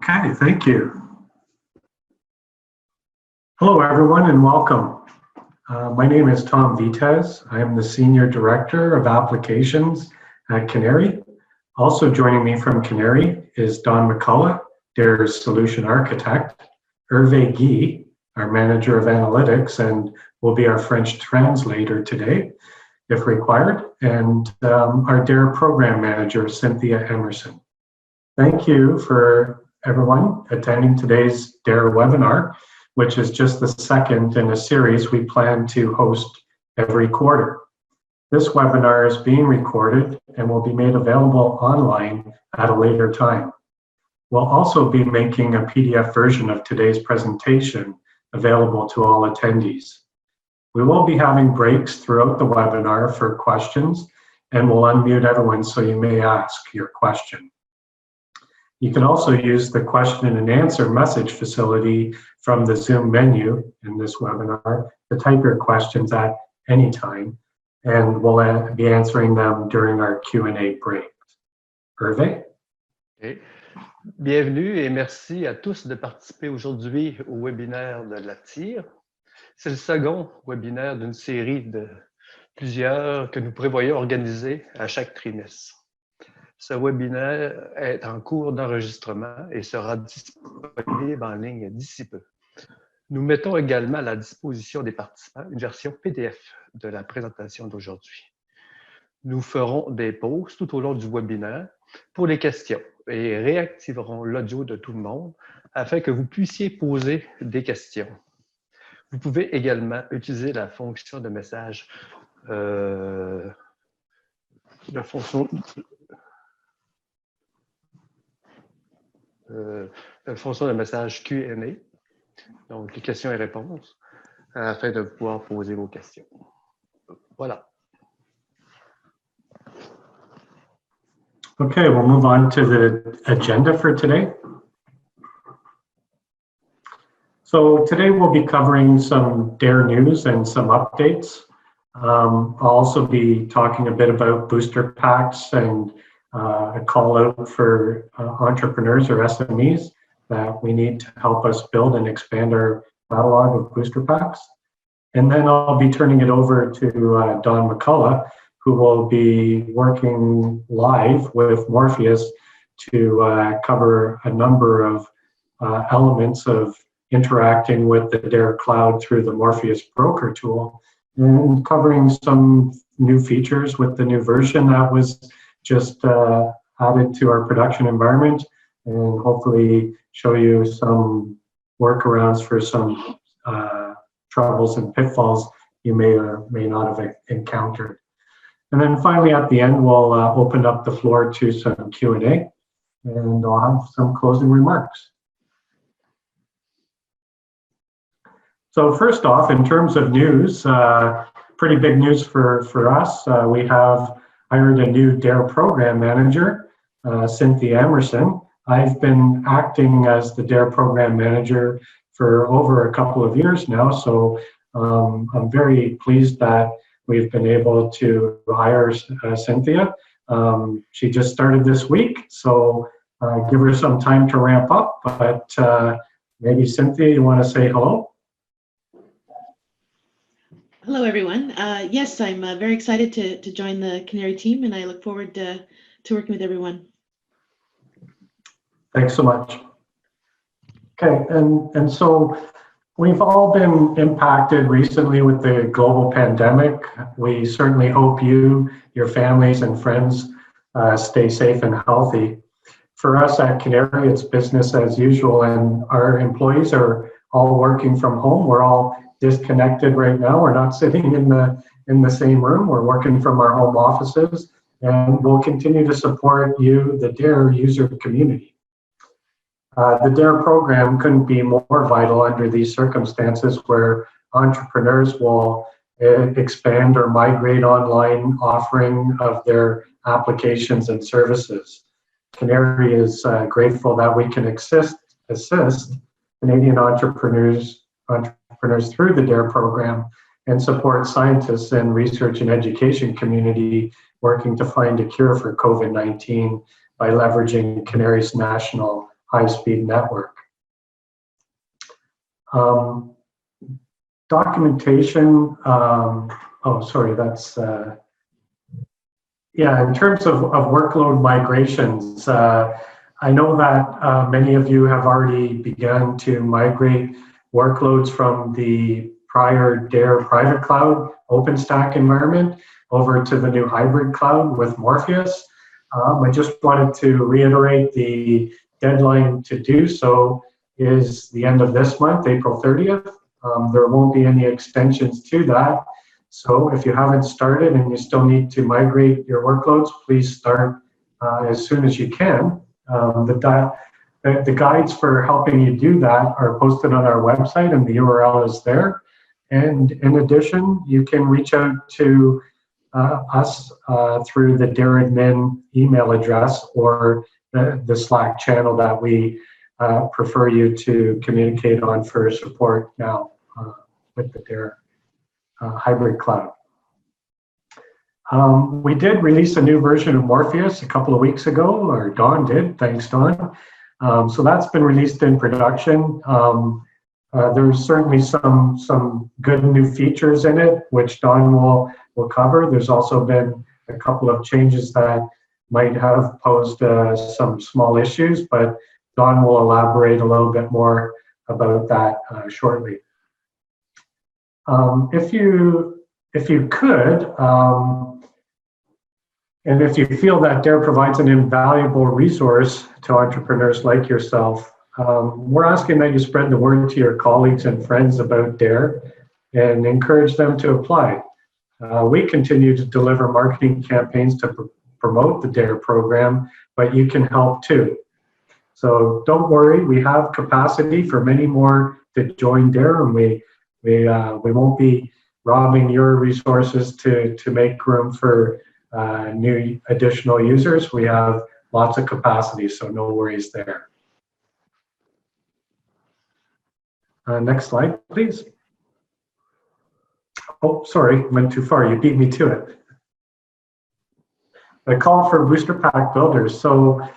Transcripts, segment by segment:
Okay, thank you. Hello, everyone, and welcome. My name is Tom Vitez. I am the Senior Director of Applications at Canary. Also joining me from Canary is Don McCullough, DAIR's Solution Architect, Hervé Guy, our Manager of Analytics, and will be our French translator today, if required, and our DAIR Program Manager, Cynthia Emerson. Thank you for everyone attending today's DAIR webinar, which is just the second in a series we plan to host every quarter. This webinar is being recorded and will be made available online at a later time. We'll also be making a PDF version of today's presentation available to all attendees. We will be having breaks throughout the webinar for questions, and we'll unmute everyone so you may ask your question. You can also use the question and answer message facility from the Zoom menu in this webinar to type your questions at any time, and we'll be answering them during our Q&A break. Hervé? Okay. Bienvenue et merci à tous de participer aujourd'hui au webinaire de la DAIR. C'est le second webinaire d'une série de plusieurs que nous prévoyons organiser à chaque trimestre. Ce webinaire est en cours d'enregistrement et sera disponible en ligne d'ici peu. Nous mettons également à la disposition des participants une version PDF de la présentation d'aujourd'hui. Nous ferons des pauses tout au long du webinaire pour les questions et réactiverons l'audio de tout le monde afin que vous puissiez poser des questions. Vous pouvez également utiliser la fonction de message Q&A, donc les questions et réponses, afin de pouvoir poser vos questions. Voilà. Okay, we'll move on to the agenda for today. So today we'll be covering some DAIR news and some updates. I'll also be talking a bit about booster packs and a call out for entrepreneurs or SMEs that we need to help us build and expand our catalog of booster packs. And then I'll be turning it over to Don McCullough, who will be working live with Morpheus to cover a number of elements of interacting with the DAIR cloud through the Morpheus broker tool, and covering some new features with the new version that was just added to our production environment, and hopefully show you some workarounds for some troubles and pitfalls you may or may not have encountered. And then finally at the end, we'll open up the floor to some Q&A, and I'll have some closing remarks. So first off, in terms of news, pretty big news for us. We have hired a new DAIR program manager, Cynthia Emerson. I've been acting as the DAIR program manager for over a couple of years now, so I'm very pleased that we've been able to hire Cynthia. She just started this week, so give her some time to ramp up, but maybe Cynthia, you want to say hello? Hello, everyone. Yes, I'm very excited to join the Canary team, and I look forward to working with everyone. Thanks so much. Okay, and so we've all been impacted recently with the global pandemic. We certainly hope you, your families and friends stay safe and healthy. For us at Canary, it's business as usual, and our employees are all working from home. We're all disconnected right now. We're not sitting in the same room. We're working from our home offices, and we'll continue to support you, the DAIR user community. The DAIR program couldn't be more vital under these circumstances where entrepreneurs will expand or migrate online offering of their applications and services. Canary is grateful that we can assist Canadian entrepreneurs through the DAIR program and support scientists and research and education community working to find a cure for COVID-19 by leveraging Canary's national high-speed network. Documentation, oh, sorry, that's, yeah, in terms of workload migrations, I know that many of you have already begun to migrate workloads from the prior DAIR private cloud OpenStack environment over to the new hybrid cloud with Morpheus. I just wanted to reiterate the deadline to do so is the end of this month, April 30th. There won't be any extensions to that. So if you haven't started and you still need to migrate your workloads, please start as soon as you can. The guides for helping you do that are posted on our website, and the URL is there. And in addition, you can reach out to us through the DAIR admin email address or the Slack channel that we prefer you to communicate on for support now with the DAIR hybrid cloud. We did release a new version of Morpheus a couple of weeks ago, or Dawn did, thanks Dawn. So that's been released in production. There's certainly some good new features in it, which Dawn will cover. There's also been a couple of changes that might have posed some small issues, but Dawn will elaborate a little bit more about that shortly. If you could, and if you feel that DAIR provides an invaluable resource to entrepreneurs like yourself, we're asking that you spread the word to your colleagues and friends about DAIR and encourage them to apply. We continue to deliver marketing campaigns to promote the DAIR program, but you can help too. So don't worry, we have capacity for many more to join DAIR, and we won't be robbing your resources to make room for new additional users. We have lots of capacity, so no worries there. Next slide, please. Oh, sorry, went too far. You beat me to it. The call for booster pack builders. So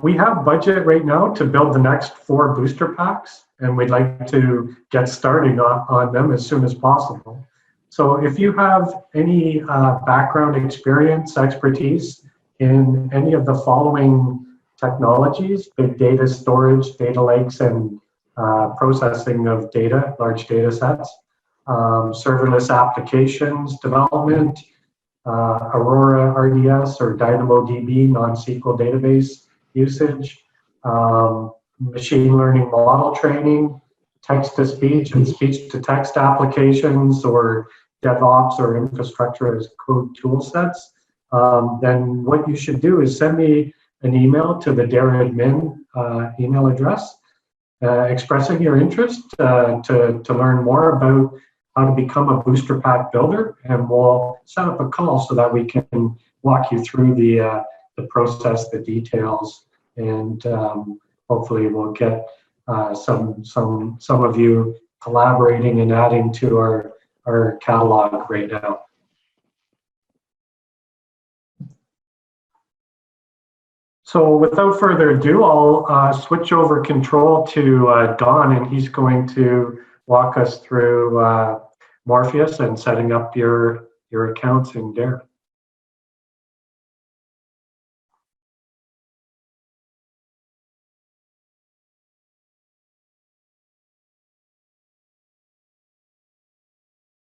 we have budget right now to build the next 4 booster packs, and we'd like to get starting on them as soon as possible. So if you have any background experience, expertise in any of the following technologies: big data storage, data lakes, and processing of data, large data sets, serverless applications development, Aurora RDS or DynamoDB non-SQL database usage, machine learning model training, text-to-speech and speech-to-text applications, or DevOps or infrastructure as code tool sets, then what you should do is send me an email to the DAIR admin email address expressing your interest to learn more about how to become a booster pack builder, and we'll set up a call so that we can walk you through the process, the details, and hopefully we'll get some of you collaborating and adding to our catalog right now. So without further ado, I'll switch over control to Don, and he's going to walk us through Morpheus and setting up your accounts in DAIR.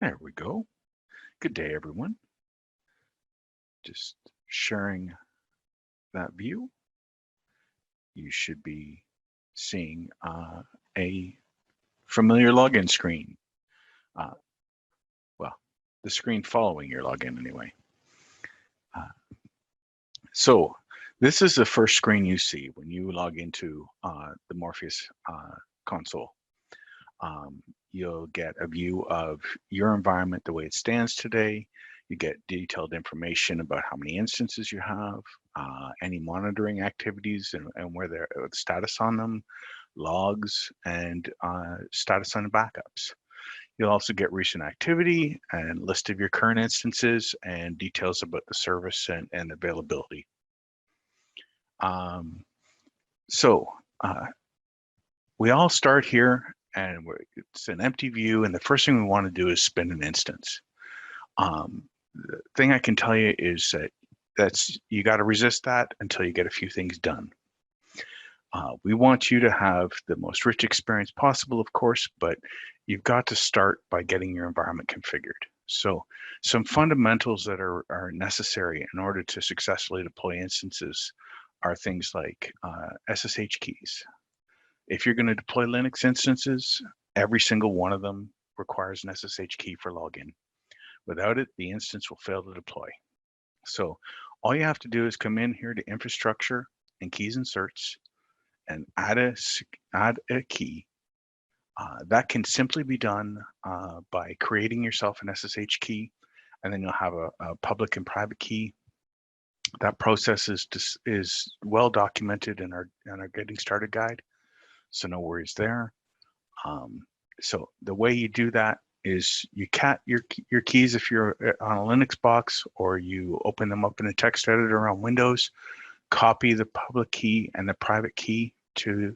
There we go. Good day, everyone. Just sharing that view. You should be seeing a familiar login screen. Well, the screen following your login anyway. So this is the first screen you see when you log into the Morpheus console. You'll get a view of your environment the way it stands today. You get detailed information about how many instances you have, any monitoring activities and where the status on them, logs, and status on the backups. You'll also get recent activity and list of your current instances and details about the service and availability. So we all start here, and it's an empty view, and the first thing we want to do is spin an instance. The thing I can tell you is that you got to resist that until you get a few things done. We want you to have the most rich experience possible, of course, but you've got to start by getting your environment configured. So some fundamentals that are necessary in order to successfully deploy instances are things like SSH keys. If you're going to deploy Linux instances, every single one of them requires an SSH key for login. Without it, the instance will fail to deploy. So all you have to do is come in here to infrastructure and keys and certs and add a key. That can simply be done by creating yourself an SSH key, and then you'll have a public and private key. That process is well documented in our Getting Started guide, so no worries there. So the way you do that is you cat your keys if you're on a Linux box, or you open them up in a text editor on Windows, copy the public key and the private key to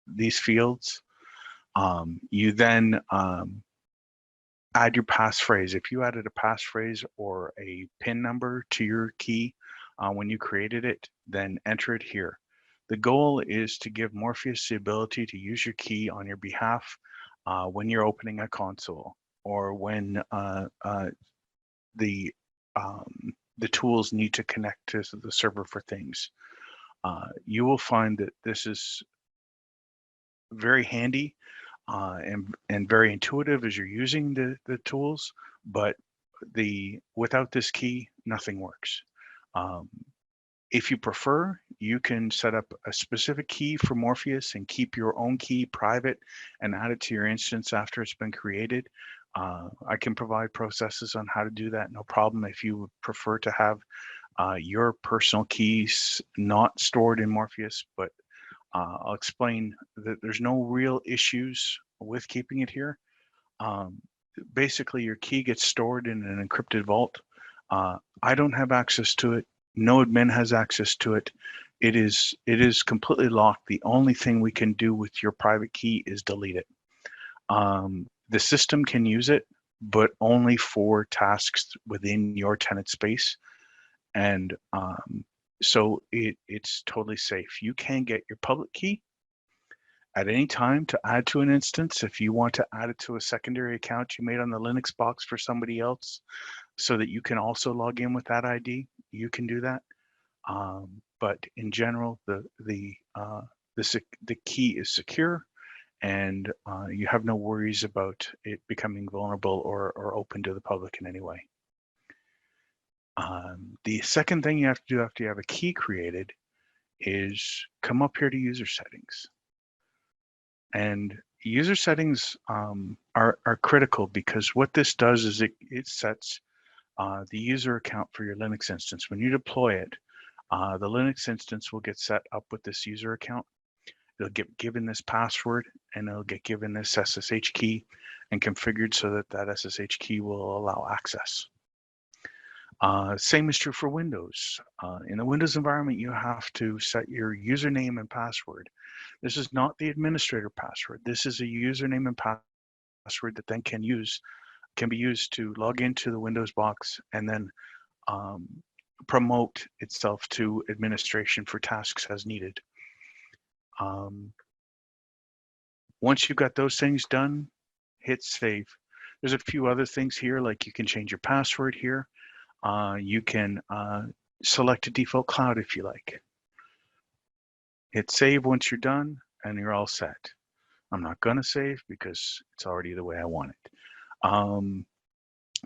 these fields. You then add your passphrase. If you added a passphrase or a PIN number to your key when you created it, then enter it here. The goal is to give Morpheus the ability to use your key on your behalf when you're opening a console, or when the tools need to connect to the server for things. You will find that this is very handy and very intuitive as you're using the tools, but without this key, nothing works. If you prefer, you can set up a specific key for Morpheus and keep your own key private and add it to your instance after it's been created. I can provide processes on how to do that, no problem. If you would prefer to have your personal keys not stored in Morpheus, but I'll explain that there's no real issues with keeping it here. Basically, your key gets stored in an encrypted vault. I don't have access to it. No admin has access to it. It is completely locked. The only thing we can do with your private key is delete it. The system can use it, but only for tasks within your tenant space. And so it's totally safe. You can get your public key at any time to add to an instance. If you want to add it to a secondary account you made on the Linux box for somebody else, so that you can also log in with that ID, you can do that. But in general, the key is secure, and you have no worries about it becoming vulnerable or open to the public in any way. The second thing you have to do after you have a key created is come up here to user settings. And user settings are critical, because what this does is it sets the user account for your Linux instance. When you deploy it, the Linux instance will get set up with this user account. It'll get given this password, and it'll get given this SSH key and configured so that that SSH key will allow access. Same is true for Windows. In the Windows environment, you have to set your username and password. This is not the administrator password. This is a username and password that then can be used to log into the Windows box and then promote itself to administration for tasks as needed. Once you've got those things done, hit save. There's a few other things here, like you can change your password here. You can select a default cloud if you like. Hit save once you're done, and you're all set. I'm not going to save because it's already the way I want it.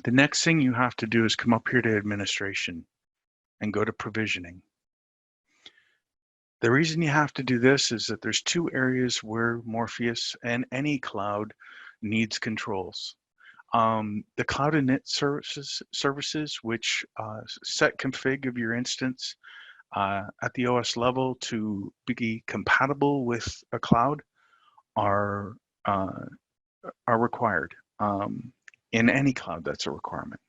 The next thing you have to do is come up here to administration and go to provisioning. The reason you have to do this is that there's two areas where Morpheus and any cloud needs controls. The cloud init services, which set config of your instance at the OS level to be compatible with a cloud, are required. In any cloud, that's a requirement.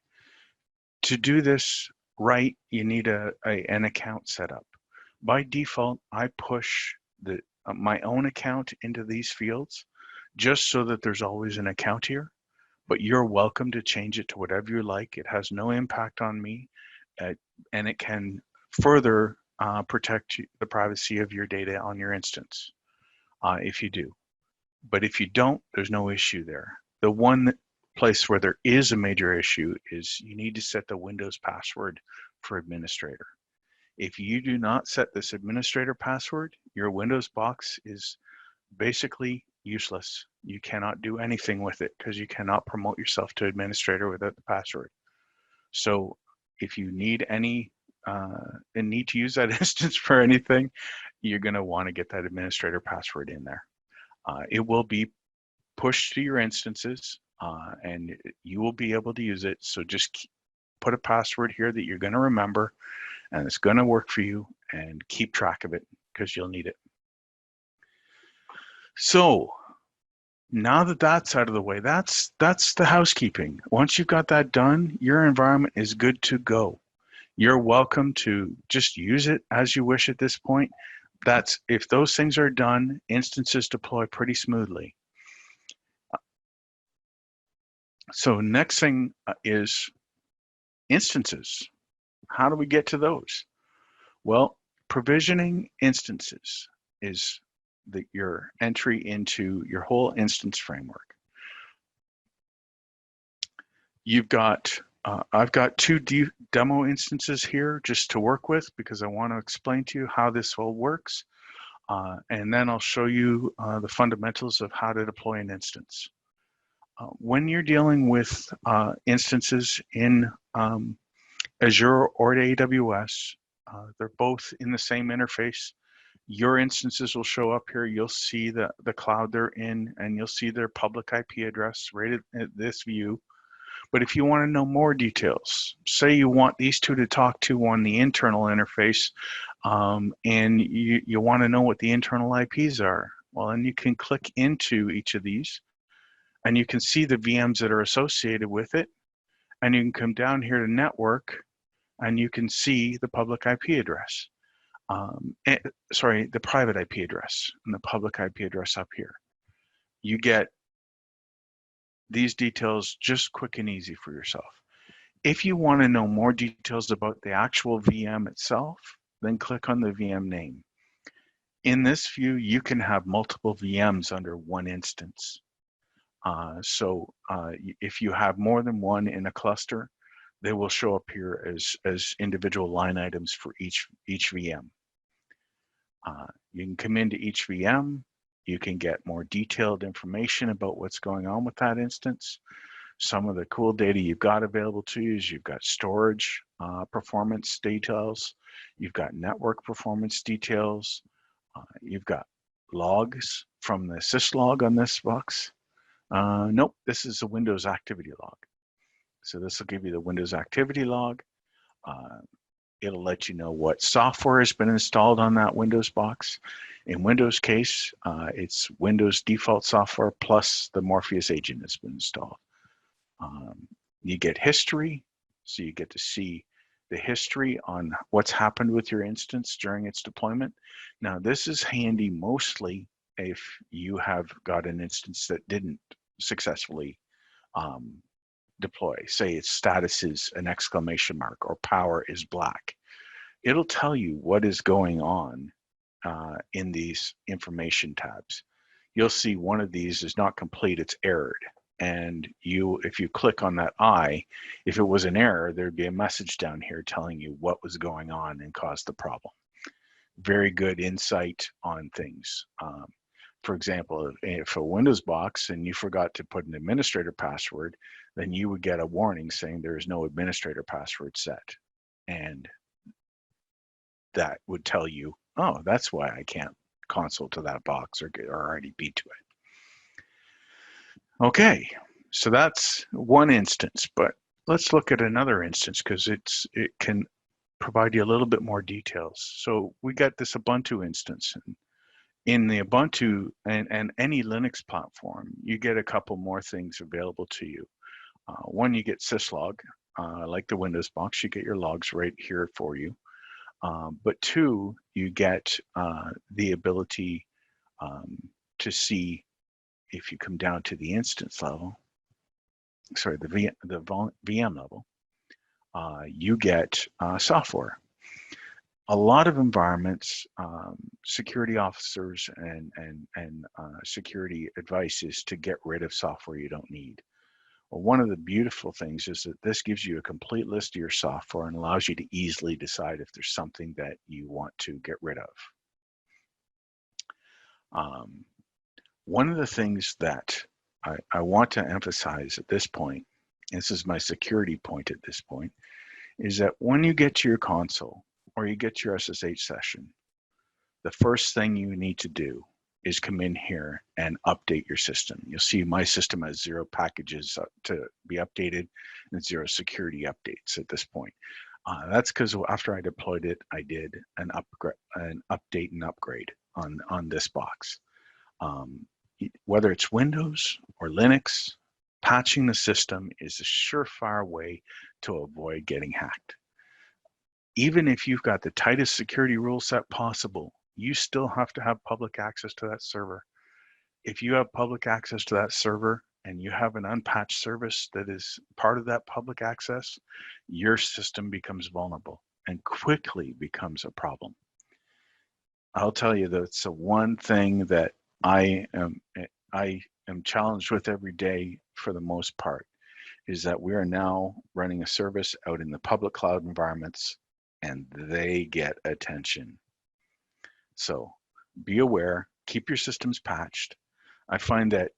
To do this right, you need an account set up. By default, I push my own account into these fields just so that there's always an account here, but you're welcome to change it to whatever you like. It has no impact on me, and it can further protect the privacy of your data on your instance if you do. But if you don't, there's no issue there. The one place where there is a major issue is you need to set the Windows password for administrator. If you do not set this administrator password, your Windows box is basically useless. You cannot do anything with it because you cannot promote yourself to administrator without the password. So if you need any and need to use that instance for anything, you're going to want to get that administrator password in there. It will be pushed to your instances and you will be able to use it. So just put a password here that you're going to remember and it's going to work for you, and keep track of it because you'll need it. So now that that's out of the way, that's the housekeeping. Once you've got that done, your environment is good to go. You're welcome to just use it as you wish at this point. That's if those things are done, instances deploy pretty smoothly. So next thing is instances. How do we get to those? Well, provisioning instances is your entry into your whole instance framework. You've got, I've got two demo instances here just to work with because I want to explain to you how this all works. And then I'll show you the fundamentals of how to deploy an instance. When you're dealing with instances in Azure or AWS, they're both in the same interface. Your instances will show up here. You'll see the cloud they're in, and you'll see their public IP address right at this view. But if you want to know more details, say you want these two to talk to on the internal interface, and you want to know what the internal IPs are, well, then you can click into each of these, and you can see the VMs that are associated with it, and you can come down here to network, and you can see the public IP address. Sorry, the private IP address and the public IP address up here. You get these details just quick and easy for yourself. If you want to know more details about the actual VM itself, then click on the VM name. In this view, you can have multiple VMs under one instance. If you have more than one in a cluster, they will show up here as individual line items for each VM. You can come into each VM, you can get more detailed information about what's going on with that instance. Some of the cool data you've got available to you is you've got storage performance details, you've got network performance details, you've got logs from the syslog on this box. Nope, this is a Windows activity log. So this will give you the Windows activity log. It'll let you know what software has been installed on that Windows box. In Windows case, it's Windows default software plus the Morpheus agent has been installed. You get history, so you get to see the history on what's happened with your instance during its deployment. Now, this is handy mostly if you have got an instance that didn't successfully deploy. Say its status is an exclamation mark or power is black. It'll tell you what is going on in these information tabs. You'll see one of these is not complete, it's errored. And if you click on that I, if it was an error, there'd be a message down here telling you what was going on and caused the problem. Very good insight on things. For example, if a Windows box and you forgot to put an administrator password, then you would get a warning saying there is no administrator password set. And that would tell you, oh, that's why I can't console to that box or RDP to it. Okay, so that's one instance, but let's look at another instance because it can provide you a little bit more details. So we got this Ubuntu instance. In the Ubuntu and any Linux platform, you get a couple more things available to you. One, you get syslog, like the Windows box, you get your logs right here for you. But two, you get the ability to see if you come down to the instance level, sorry, the VM level, you get software. A lot of environments, security officers and security advice is to get rid of software you don't need. Well, one of the beautiful things is that this gives you a complete list of your software and allows you to easily decide if there's something that you want to get rid of. One of the things that I want to emphasize at this point, this is my security point at this point, is that when you get to your console or you get to your SSH session, the first thing you need to do is come in here and update your system. You'll see my system has 0 packages to be updated and 0 security updates at this point. That's because after I deployed it, I did an update and upgrade on this box. Whether it's Windows or Linux, patching the system is a surefire way to avoid getting hacked. Even if you've got the tightest security rule set possible, you still have to have public access to that server. If you have public access to that server and you have an unpatched service that is part of that public access, your system becomes vulnerable and quickly becomes a problem. I'll tell you that's the one thing that I am challenged with every day for the most part, is that we are now running a service out in the public cloud environments and they get attention. So be aware, keep your systems patched. I find that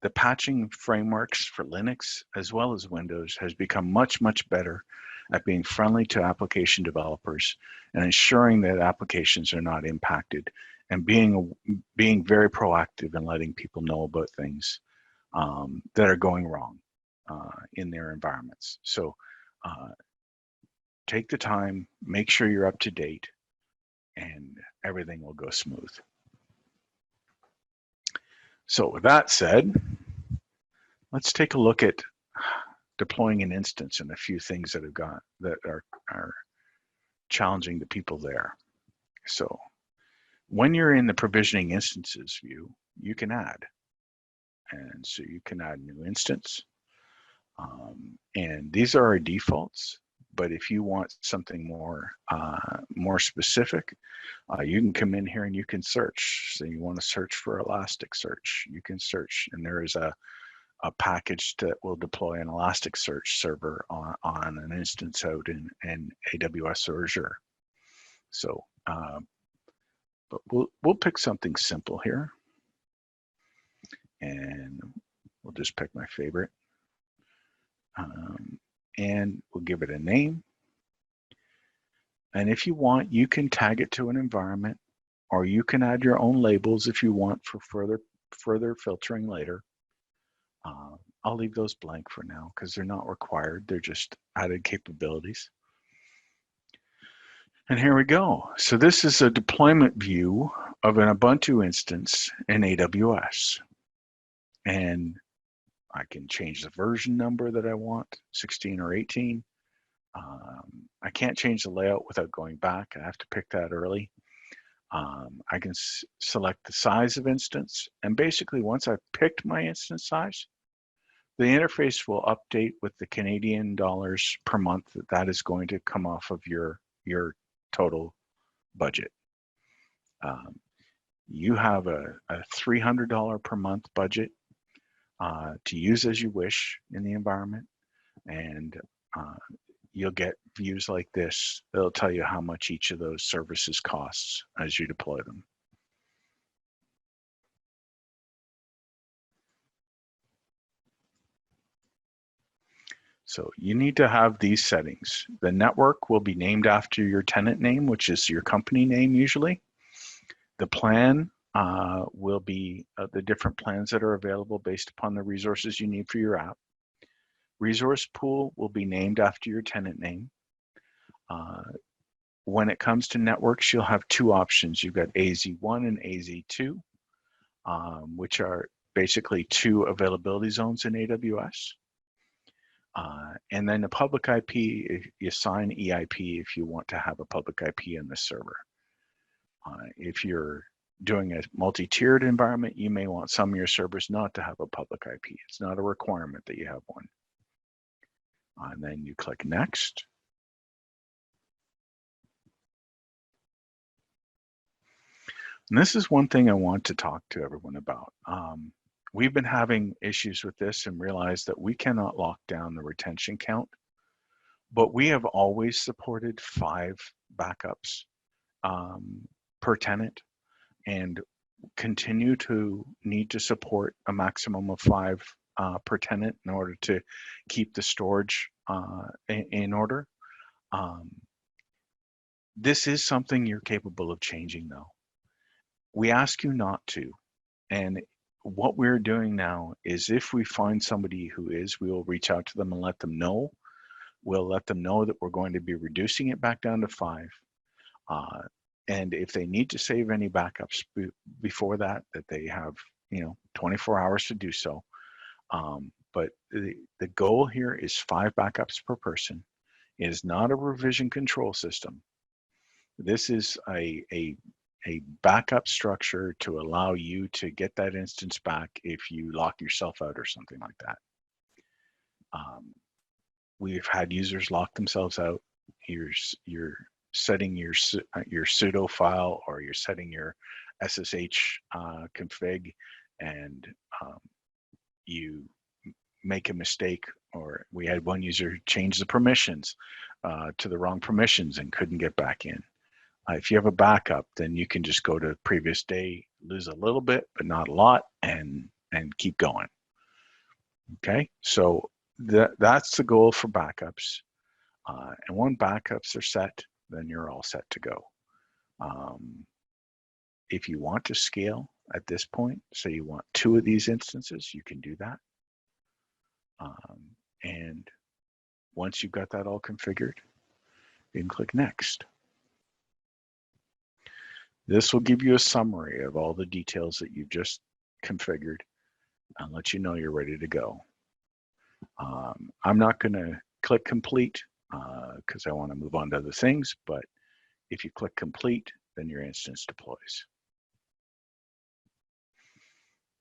the patching frameworks for Linux as well as Windows has become much, much better at being friendly to application developers and ensuring that applications are not impacted, and being very proactive in letting people know about things that are going wrong in their environments. So take the time, make sure you're up to date, and everything will go smooth. So with that said, let's take a look at deploying an instance and a few things that are challenging the people there. So when you're in the provisioning instances view, you can add. And so you can add new instance. And these are our defaults. But if you want something more specific, you can come in here and you can search. So you want to search for Elasticsearch, you can search, and there is a package that will deploy an Elasticsearch server on an instance out in AWS or Azure. So, but we'll pick something simple here, and we'll just pick my favorite. And we'll give it a name. And if you want, you can tag it to an environment, or you can add your own labels if you want for further filtering later. I'll leave those blank for now because they're not required. They're just added capabilities. And here we go. So this is a deployment view of an Ubuntu instance in AWS. And I can change the version number that I want, 16 or 18. I can't change the layout without going back. I have to pick that early. I can select the size of instance. And basically, once I've picked my instance size, the interface will update with the Canadian dollars per month that is going to come off of your total budget. You have a $300 per month budget to use as you wish in the environment, and you'll get views like this. They'll tell you how much each of those services costs as you deploy them. So you need to have these settings. The network will be named after your tenant name, which is your company name usually. The plan will be the different plans that are available based upon the resources you need for your app. Resource pool will be named after your tenant name. When it comes to networks, you'll have two options. You've got AZ1 and AZ2, which are basically two availability zones in AWS. And then the public IP, you assign EIP if you want to have a public IP in the server. If you're doing a multi-tiered environment, you may want some of your servers not to have a public IP. It's not a requirement that you have one. And then you click next. And this is one thing I want to talk to everyone about. We've been having issues with this and realized that we cannot lock down the retention count, but we have always supported 5 backups per tenant, and continue to need to support a maximum of 5 per tenant in order to keep the storage in order. This is something you're capable of changing though. We ask you not to. And what we're doing now is if we find somebody who is, we will reach out to them and let them know. We'll let them know that we're going to be reducing it back down to 5. And if they need to save any backups before that, that they have, 24 hours to do so. But the goal here is 5 backups per person. It is not a revision control system. This is a backup structure to allow you to get that instance back if you lock yourself out or something like that. We've had users lock themselves out. You're setting your sudo file, or you're setting your SSH config, and you make a mistake, or we had one user change the permissions to the wrong permissions and couldn't get back in. If you have a backup, then you can just go to previous day, lose a little bit, but not a lot, and keep going. Okay, so that's the goal for backups. And when backups are set, then you're all set to go. If you want to scale at this point, say you want 2 of these instances, you can do that. And once you've got that all configured, you can click next. This will give you a summary of all the details that you've just configured and let you know you're ready to go. I'm not going to click complete because I want to move on to other things, but if you click complete, then your instance deploys.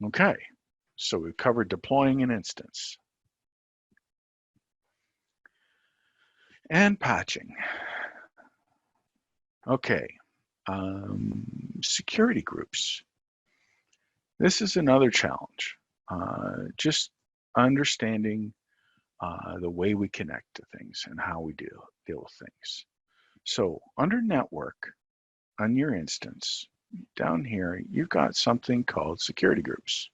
Okay, so we've covered deploying an instance. And patching. Okay, security groups. This is another challenge. Just understanding the way we connect to things and how we deal with things. So under network, on your instance, down here, you've got something called security groups.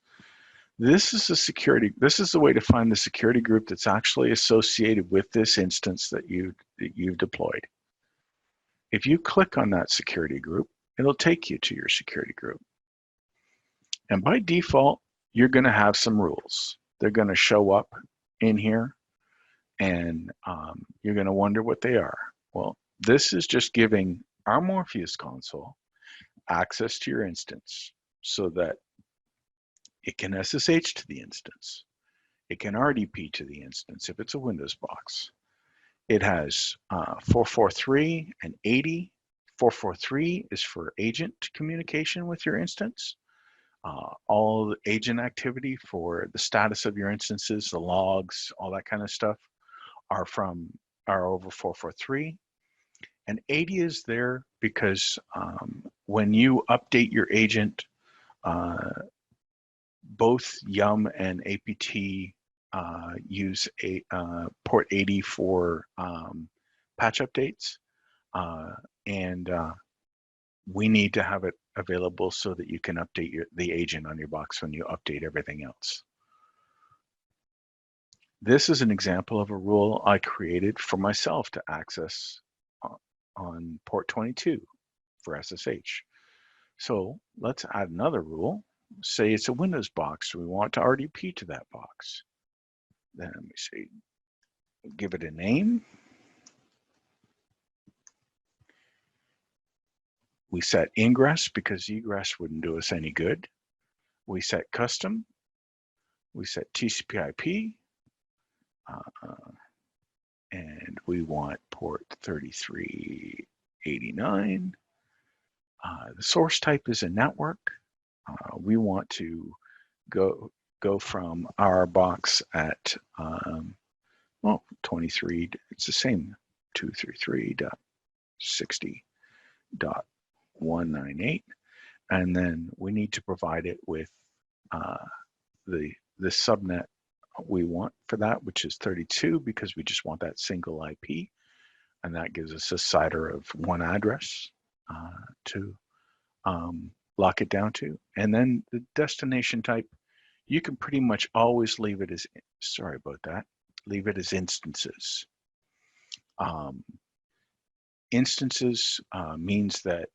This is the way to find the security group that's actually associated with this instance that you've deployed. If you click on that security group, it'll take you to your security group. And by default, you're going to have some rules. They're going to show up in here, and you're going to wonder what they are. Well, this is just giving our Morpheus console access to your instance so that it can SSH to the instance. It can RDP to the instance if it's a Windows box. It has 443 and 80. 443 is for agent communication with your instance. All the agent activity for the status of your instances, the logs, all that kind of stuff are over 443. And 80 is there because when you update your agent, both YUM and APT use port 80 for patch updates, and we need to have it available so that you can update the agent on your box when you update everything else. This is an example of a rule I created for myself to access on port 22 for SSH. So let's add another rule. Say it's a Windows box, we want to RDP to that box. Then let me see, give it a name. We set ingress because egress wouldn't do us any good. We set custom. We set TCP/IP. And we want port 3389. The source type is a network. We want to go from our box at 23. It's the same 233.60.198, and then we need to provide it with the subnet we want for that, which is 32, because we just want that single IP, and that gives us a CIDR of one address to lock it down to. And then the destination type, you can pretty much always leave it as, sorry about that, leave it as instances. Instances means that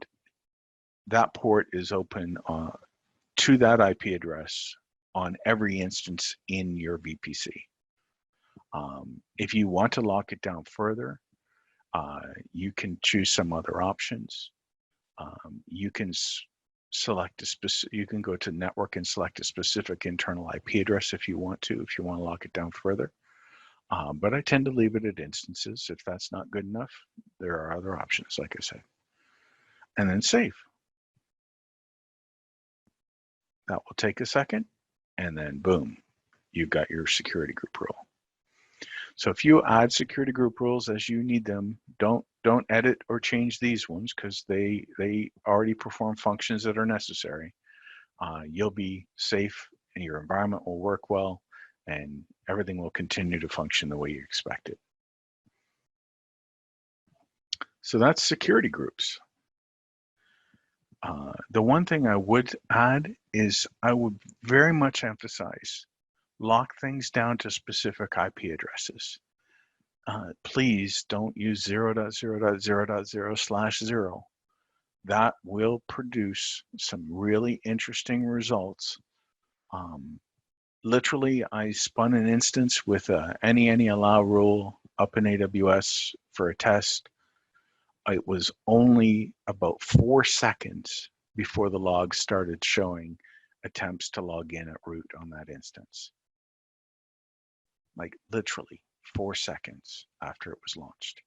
that port is open to that IP address on every instance in your VPC. If you want to lock it down further, you can choose some other options. You can select a specific, you can go to network and select a specific internal IP address if you want to lock it down further. But I tend to leave it at instances. If that's not good enough, there are other options, like I said. And then save. That will take a second, and then boom, you've got your security group rule. So if you add security group rules as you need them, don't edit or change these ones, because they already perform functions that are necessary. You'll be safe, and your environment will work well, and everything will continue to function the way you expect it. So that's security groups. The one thing I would add is I would very much emphasize lock things down to specific IP addresses. Please don't use 0.0.0.0/0. That will produce some really interesting results. Literally, I spun an instance with a any allow rule up in AWS for a test. It was only about 4 seconds before the logs started showing attempts to log in at root on that instance. Like literally 4 seconds after it was launched.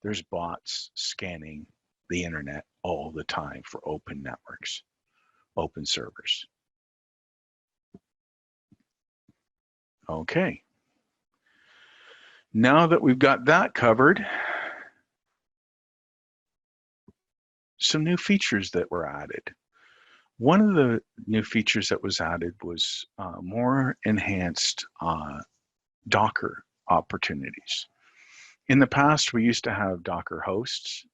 There's bots scanning the internet all the time for open networks, open servers. Okay. Now that we've got that covered, some new features that were added. One of the new features that was added was more enhanced Docker opportunities. In the past, we used to have Docker hosts,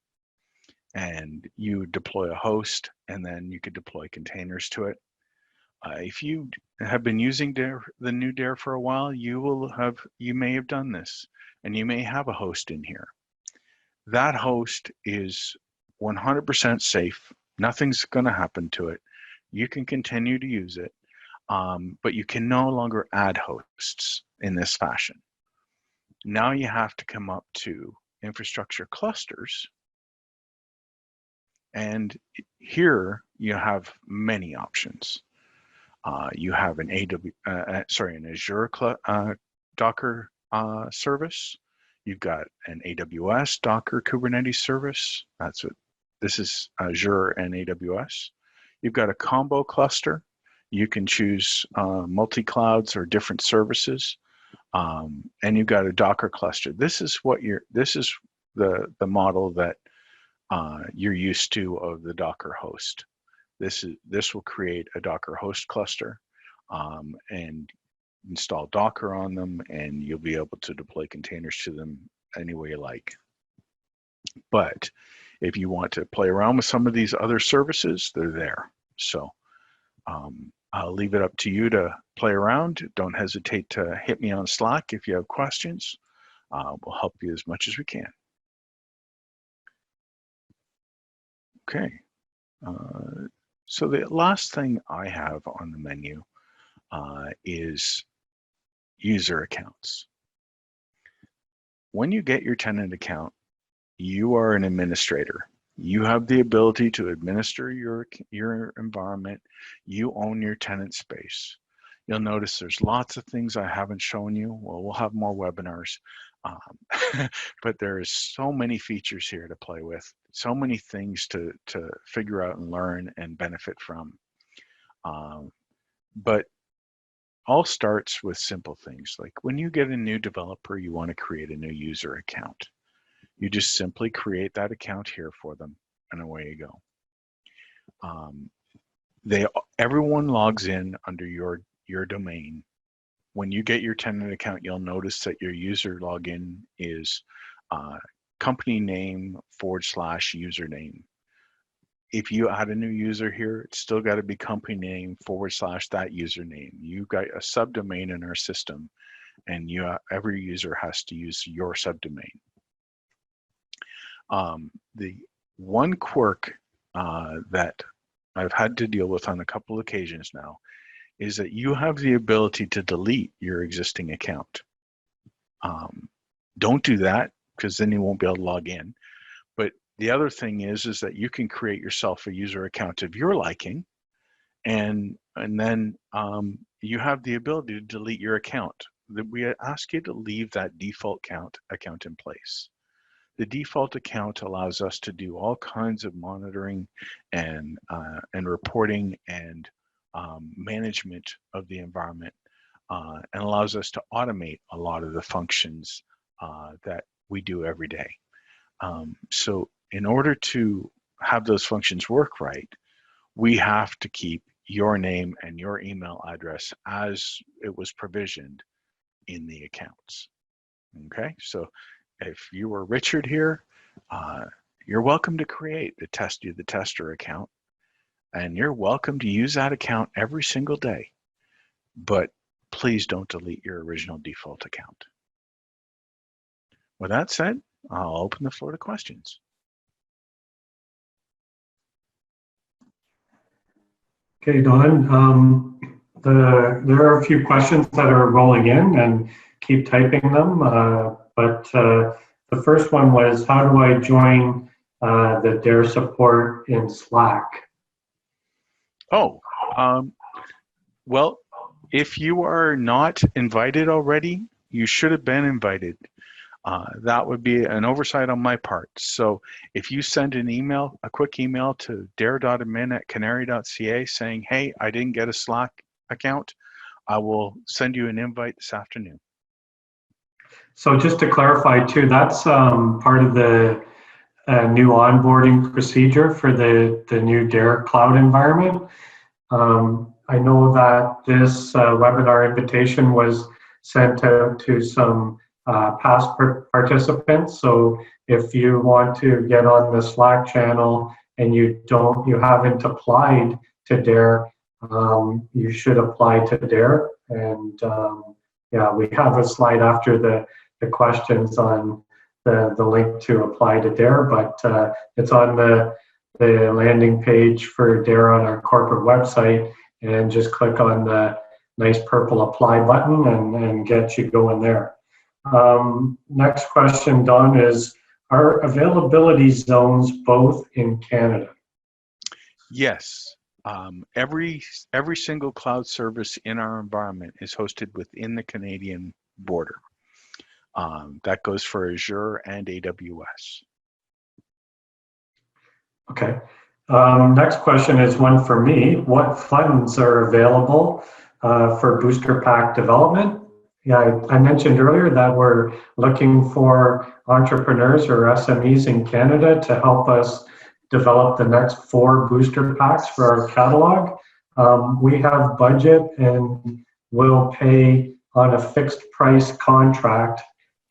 and you would deploy a host, and then you could deploy containers to it. If you have been using DAIR, the new DAIR for a while, you may have done this, and you may have a host in here. That host is 100% safe. Nothing's going to happen to it. You can continue to use it, but you can no longer add hosts in this fashion. Now you have to come up to infrastructure clusters, and here you have many options. You have an Azure Docker service. You've got an AWS Docker Kubernetes service. That's what this is, Azure and AWS. You've got a combo cluster. You can choose multi-clouds or different services, and you've got a Docker cluster. This is the model that you're used to of the Docker host. This will create a Docker host cluster and install Docker on them, and you'll be able to deploy containers to them any way you like. But if you want to play around with some of these other services, they're there. So I'll leave it up to you to play around. Don't hesitate to hit me on Slack if you have questions. We'll help you as much as we can. Okay. So the last thing I have on the menu is user accounts. When you get your tenant account, you are an administrator. You have the ability to administer your environment. You own your tenant space. You'll notice there's lots of things I haven't shown you. Well, we'll have more webinars, but there's so many features here to play with. so many things to figure out and learn and benefit from. But all starts with simple things. Like when you get a new developer, you want to create a new user account. You just simply create that account here for them, and away you go. Everyone logs in under your domain. When you get your tenant account, you'll notice that your user login is company name / username. If you add a new user here, it's still got to be company name / that username. You've got a subdomain in our system, and every user has to use your subdomain. The one quirk that I've had to deal with on a couple occasions now is that you have the ability to delete your existing account. Don't do that, because then you won't be able to log in. But the other thing is that you can create yourself a user account of your liking, and then you have the ability to delete your account. We ask you to leave that default account in place. The default account allows us to do all kinds of monitoring and reporting and management of the environment, and allows us to automate a lot of the functions that we do every day. So in order to have those functions work right, we have to keep your name and your email address as it was provisioned in the accounts. Okay, so if you were Richard here, you're welcome to create the tester account, and you're welcome to use that account every single day, but please don't delete your original default account. With that said, I'll open the floor to questions. Okay, Don, there are a few questions that are rolling in, and keep typing them, but the first one was, how do I join the DAIR support in Slack? Oh, well, if you are not invited already, you should have been invited. That would be an oversight on my part. So if you send an email, a quick email to dair.admin@canary.ca saying, hey, I didn't get a Slack account, I will send you an invite this afternoon. So just to clarify too, that's part of the new onboarding procedure for the new DAIR cloud environment. I know that this webinar invitation was sent out to some past participants. So if you want to get on the Slack channel and you haven't applied to DAIR, you should apply to DAIR. And yeah, we have a slide after the questions on the link to apply to DAIR, but it's on the landing page for DAIR on our corporate website, and just click on the nice purple apply button and get you going there. Next question, Don, is, are availability zones both in Canada? Yes. Every single cloud service in our environment is hosted within the Canadian border. That goes for Azure and AWS. Okay. Next question is one for me. What funds are available for booster pack development? Yeah, I mentioned earlier that we're looking for entrepreneurs or SMEs in Canada to help us develop the next 4 booster packs for our catalog. We have budget and will pay on a fixed price contract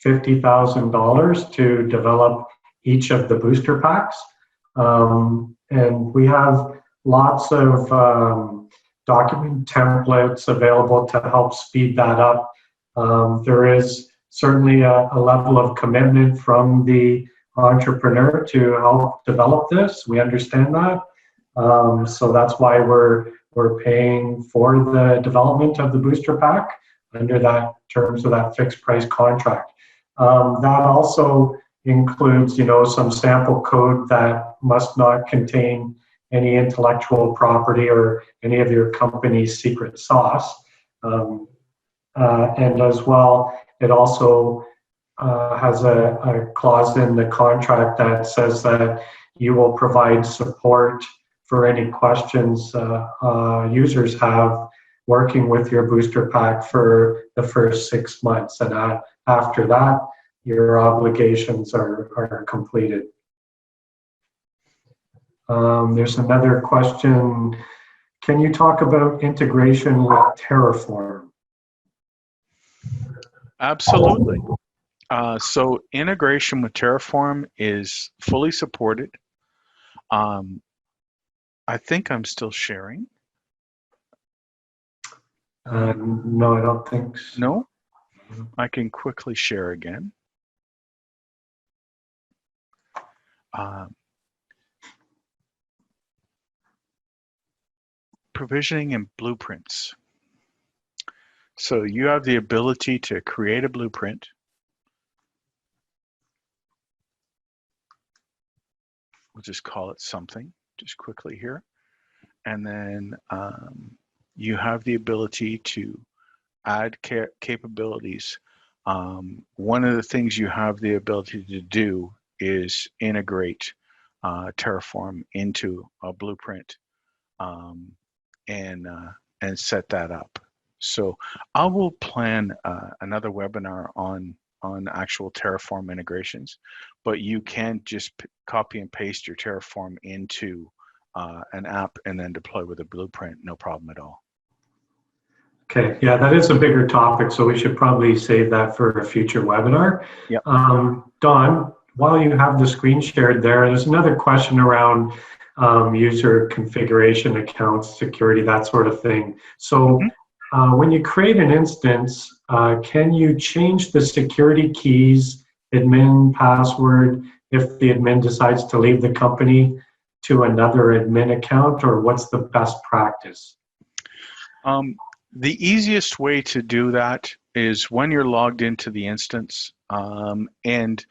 $50,000 to develop each of the booster packs. And we have lots of document templates available to help speed that up. There is certainly a level of commitment from the entrepreneur to help develop this. We understand that. So that's why we're paying for the development of the booster pack under that terms of that fixed price contract. That also includes, some sample code that must not contain any intellectual property or any of your company's secret sauce. And as well, it also has a clause in the contract that says that you will provide support for any questions users have working with your booster pack for the first 6 months. And after that, your obligations are completed. There's another question. Can you talk about integration with Terraform? Absolutely. So integration with Terraform is fully supported. I think I'm still sharing. No, I don't think so. No? I can quickly share again. Provisioning and blueprints. So you have the ability to create a blueprint. We'll just call it something, just quickly here. And then you have the ability to add capabilities. One of the things you have the ability to do is integrate Terraform into a blueprint and set that up. So I will plan another webinar on actual Terraform integrations, but you can just copy and paste your Terraform into an app and then deploy with a blueprint, no problem at all. Okay, yeah, that is a bigger topic, so we should probably save that for a future webinar. Yep. Don, while you have the screen shared there's another question around user configuration, accounts, security, that sort of thing. So when you create an instance, can you change the security keys, admin password, if the admin decides to leave the company to another admin account, or what's the best practice? The easiest way to do that is when you're logged into the instance and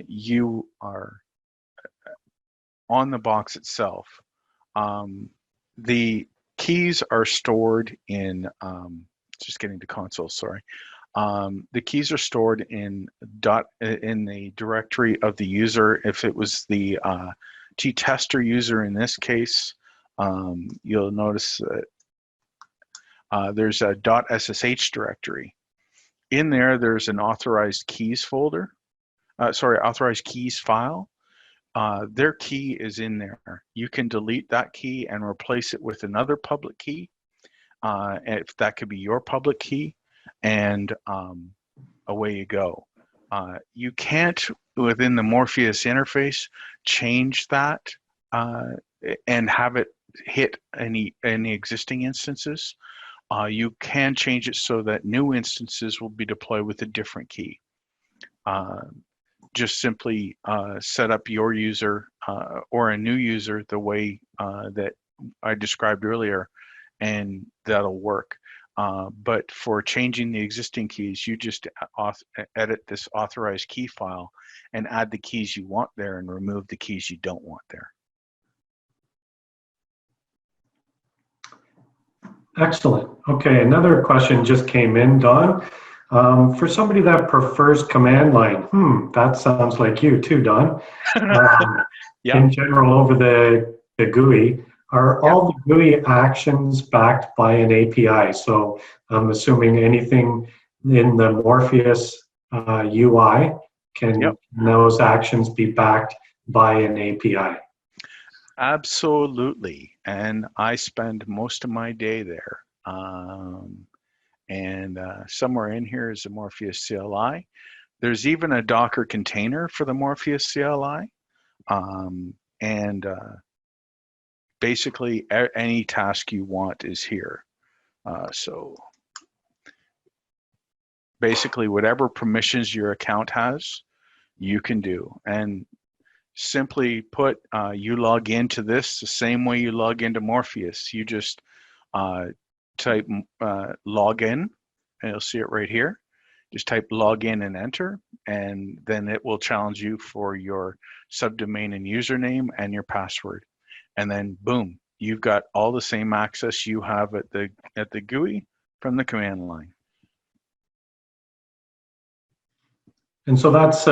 you are on the box itself. The keys are stored in, just getting to console, sorry. The keys are stored in the directory of the user. If it was the T-tester user in this case, you'll notice that there's a .ssh directory. In there, there's an authorized keys folder. Authorized keys file. Their key is in there. You can delete that key and replace it with another public key. If that could be your public key, and away you go. You can't, within the Morpheus interface, change that and have it hit any existing instances. You can change it so that new instances will be deployed with a different key. Just simply set up your user or a new user the way that I described earlier, and that'll work. But for changing the existing keys, you just edit this authorized key file and add the keys you want there and remove the keys you don't want there. Excellent. Okay, another question just came in, Don. For somebody that prefers command line, that sounds like you too, Don. Yeah. In general, over the GUI, are all the GUI actions backed by an API? So I'm assuming anything in the Morpheus UI, can those actions be backed by an API? Absolutely, and I spend most of my day there. Somewhere in here is the Morpheus CLI. There's even a Docker container for the Morpheus CLI. Basically, any task you want is here. So basically, whatever permissions your account has, you can do. And simply put, you log into this the same way you log into Morpheus. You just type login, and you'll see it right here. Just type login and enter, and then it will challenge you for your subdomain and username and your password. And then boom, you've got all the same access you have at the GUI from the command line. And so that's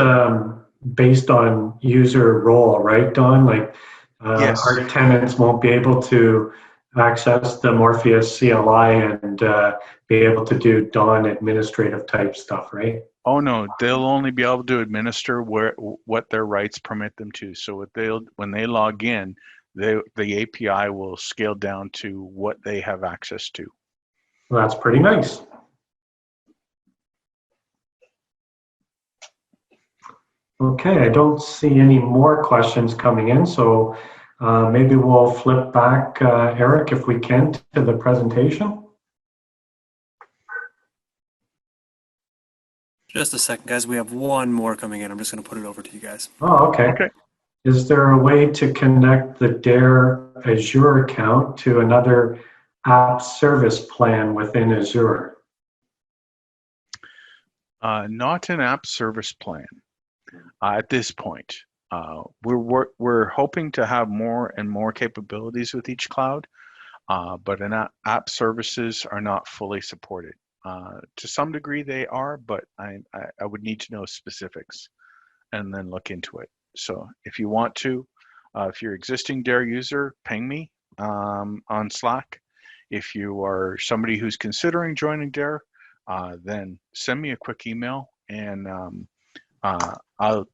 based on user role, right, Don? Like Yes. our tenants won't be able to access the Morpheus CLI and be able to do Don administrative type stuff, right? Oh no, they'll only be able to administer what their rights permit them to. So when they log in, the API will scale down to what they have access to. Well, that's pretty nice. Okay, I don't see any more questions coming in, so maybe we'll flip back, Eric, if we can, to the presentation. Just a second, guys. We have one more coming in. I'm just going to put it over to you guys. Oh, okay. Okay. Is there a way to connect the DAIR Azure account to another app service plan within Azure? Not an app service plan at this point. We're hoping to have more and more capabilities with each cloud, but app services are not fully supported. To some degree they are, but I would need to know specifics and then look into it. So if you want to, if you're an existing DAIR user, ping me on Slack. If you are somebody who's considering joining DAIR, then send me a quick email and I'll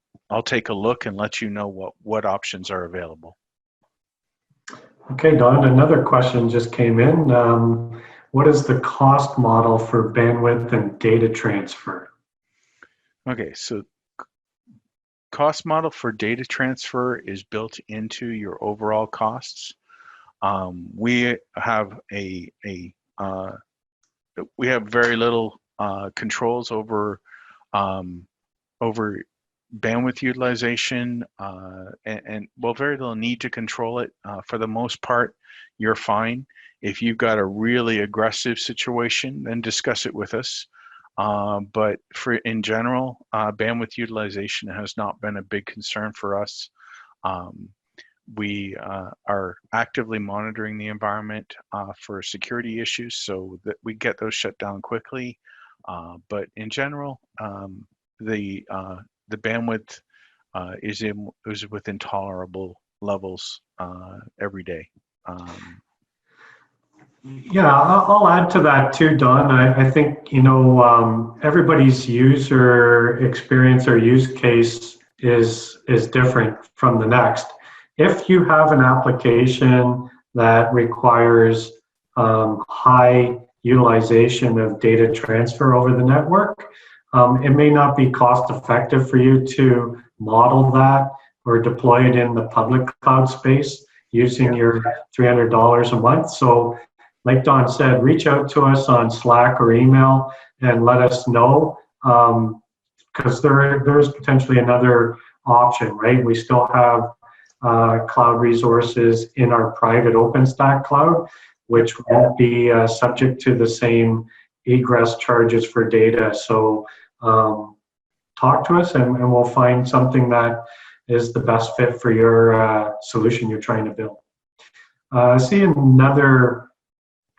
take a look and let you know what options are available. Okay, Don, another question just came in. What is the cost model for bandwidth and data transfer? Okay, so cost model for data transfer is built into your overall costs. We have we have very little controls over bandwidth utilization and well, very little need to control it. For the most part, you're fine. If you've got a really aggressive situation, then discuss it with us. But in general, bandwidth utilization has not been a big concern for us. We are actively monitoring the environment for security issues so that we get those shut down quickly. But in general, the bandwidth is within tolerable levels every day. Yeah, I'll add to that too, Don. I think, you know, everybody's user experience or use case is different from the next. If you have an application that requires high utilization of data transfer over the network, it may not be cost effective for you to model that or deploy it in the public cloud space using your $300 a month. So like Don said, reach out to us on Slack or email and let us know, because there's potentially another option, right? We still have cloud resources in our private OpenStack cloud, which won't be subject to the same egress charges for data. So talk to us and we'll find something that is the best fit for your solution you're trying to build. I see another,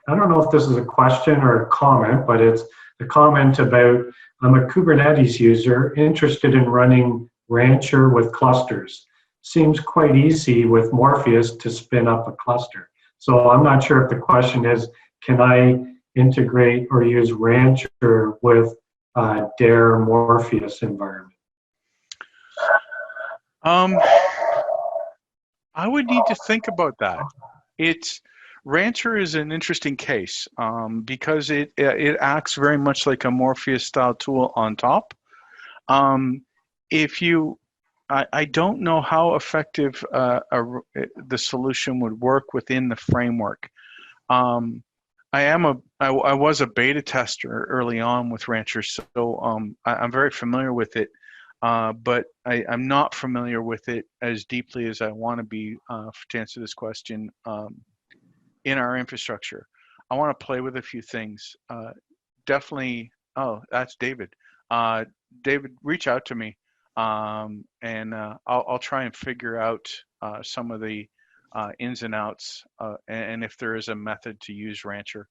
I don't know if this is a question or a comment, but it's a comment about, I'm a Kubernetes user interested in running Rancher with clusters. Seems quite easy with Morpheus to spin up a cluster. So I'm not sure if the question is, can I integrate or use Rancher with DAIR Morpheus environment? I would need to think about that. Rancher is an interesting case because it acts very much like a Morpheus style tool on top. I don't know how effective the solution would work within the framework. I was a beta tester early on with Rancher, so I'm very familiar with it. But I'm not familiar with it as deeply as I want to be to answer this question in our infrastructure. I want to play with a few things. Definitely, oh, that's David. David, reach out to me and I'll try and figure out some of the ins and outs and if there is a method to use Rancher.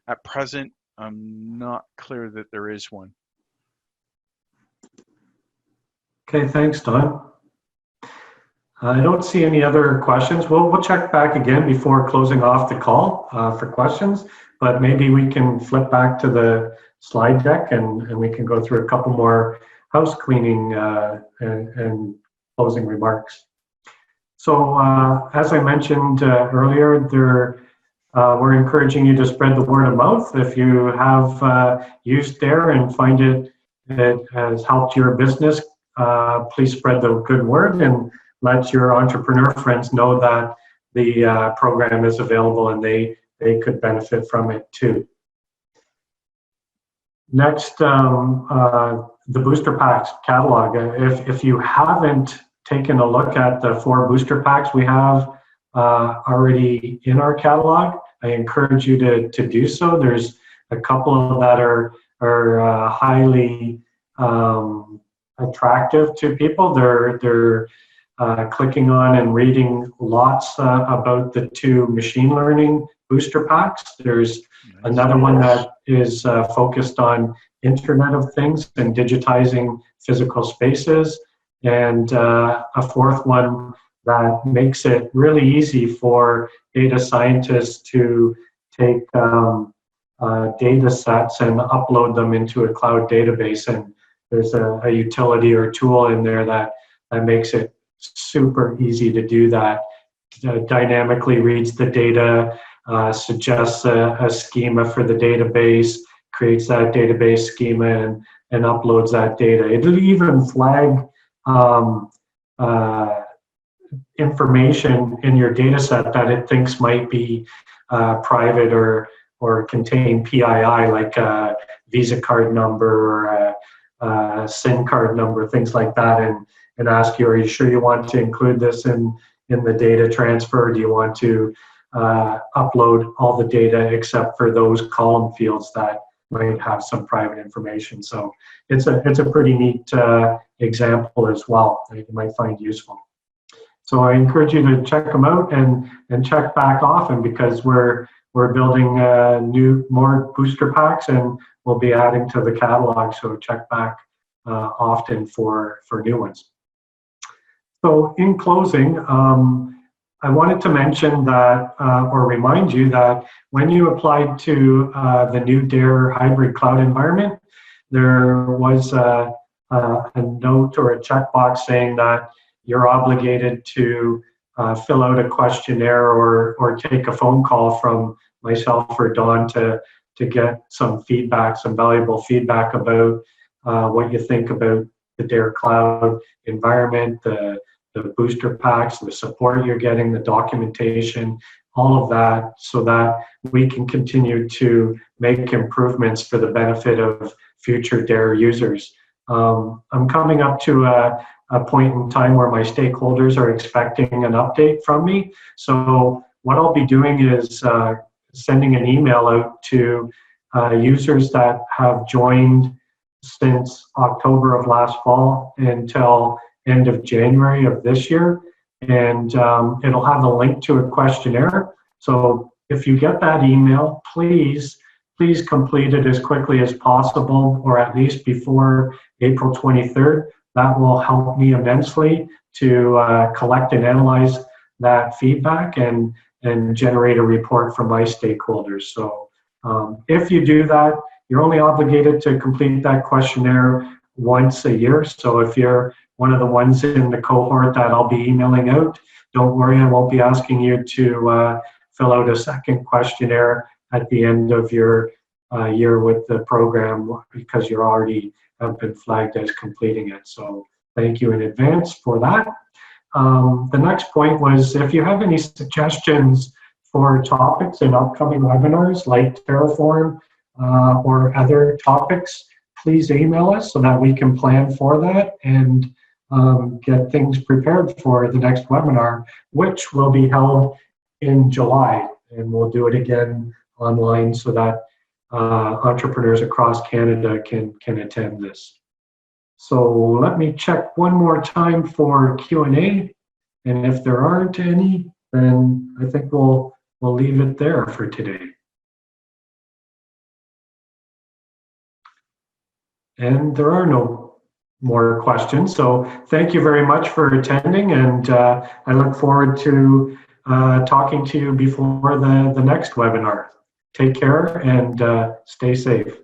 At present, I'm not clear that there is one. Okay, thanks, Don. I don't see any other questions. We'll check back again before closing off the call for questions, but maybe we can flip back to the slide deck and we can go through a couple more house cleaning and closing remarks. So as I mentioned earlier, we're encouraging you to spread the word of mouth. If you have used DAIR and find it has helped your business, please spread the good word and let your entrepreneur friends know that the program is available and they could benefit from it too. Next, the booster packs catalog. If you haven't taken a look at the 4 booster packs we have already in our catalog, I encourage you to do so. There's a couple that are highly attractive to people. They're clicking on and reading lots about the 2 machine learning booster packs. There's another one that is focused on Internet of Things and digitizing physical spaces, and a 4th one that makes it really easy for data scientists to take data sets and upload them into a cloud database. And there's a utility or tool in there that makes it super easy to do that. Dynamically reads the data, suggests a schema for the database, creates that database schema and uploads that data. It'll even flag information in your data set that it thinks might be private or contain PII, like a Visa card number or a SIM card number, things like that, and ask you, are you sure you want to include this in the data transfer? Do you want to upload all the data except for those column fields that might have some private information? So it's a pretty neat example as well that you might find useful. So I encourage you to check them out and check back often, because we're building more booster packs and we'll be adding to the catalog. So check back often for new ones. So in closing, I wanted to mention that, or remind you that when you applied to the new DAIR hybrid cloud environment, there was a note or a checkbox saying that you're obligated to fill out a questionnaire or take a phone call from myself or Don to get some feedback, some valuable feedback about what you think about the DAIR cloud environment, the booster packs, the support you're getting, the documentation, all of that, so that we can continue to make improvements for the benefit of future DAIR users. I'm coming up to a point in time where my stakeholders are expecting an update from me. So what I'll be doing is sending an email out to users that have joined since October of last fall until end of January of this year, and it'll have a link to a questionnaire. So if you get that email, please complete it as quickly as possible, or at least before April 23rd. That will help me immensely to collect and analyze that feedback and generate a report for my stakeholders. So if you do that, you're only obligated to complete that questionnaire once a year. So if you're one of the ones in the cohort that I'll be emailing out, don't worry, I won't be asking you to fill out a second questionnaire at the end of your year with the program, because you're already have been flagged as completing it. So thank you in advance for that. The next point was, if you have any suggestions for topics in upcoming webinars like Terraform or other topics, please email us so that we can plan for that and get things prepared for the next webinar, which will be held in July. And we'll do it again online so that entrepreneurs across Canada can attend this. So let me check one more time for Q&A. And if there aren't any, then I think we'll leave it there for today. And there are no more questions. So thank you very much for attending, and I look forward to talking to you before the next webinar. Take care and stay safe.